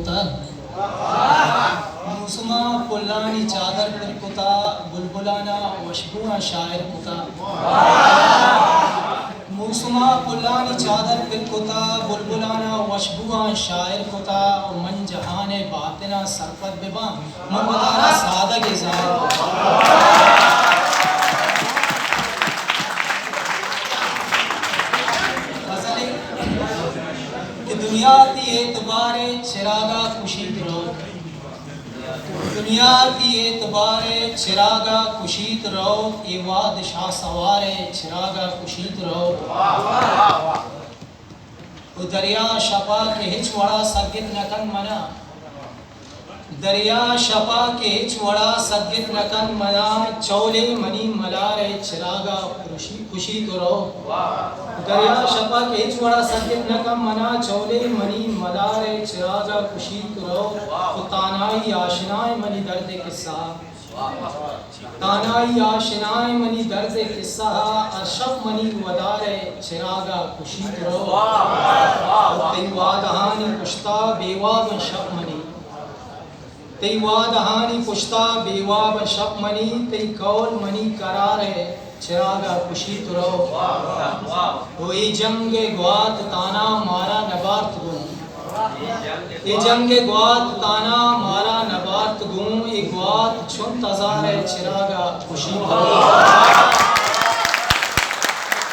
کتا موسما پلانی چادر پر کتا بلبلانا وشبونا شاعر کتا موسما پلانی چادر پر کتا بلبلانا وشبونا شاعر کتا من جہان باطنا سرپت ببا ممدارا سادہ کے ظاہر دنیا کی اعتبار چراغا کشید رو دنیا کی اعتبار چراغا کشید رو ایواد شاہ سوار چراغا کشید رو دریا شپا کے ہچ وڑا سگت نکن منا دریا شپا کے ہچ وڑا سگت نکن منا چولے منی ملار چراغا کشید رو دریا شپا کے ہچ وڑا سگت نکن منا چولے منی ملار چراغا کشید رو تانائی آشنائے منی درد قصہ تانائی آشنائے منی درد قصہ ارشف منی ودار چراغا کشید رو تیوادہانی کشتا بیواب شب منی تیوادہانی کشتا بیواب شب منی تی کول منی قرار چراغا کشید رو کوئی جنگ گوات تانا مارا نبارت گوں ای جنگ گوات تانا مارا نبارت گوں ای گوات چون تزار چراغا کشید رو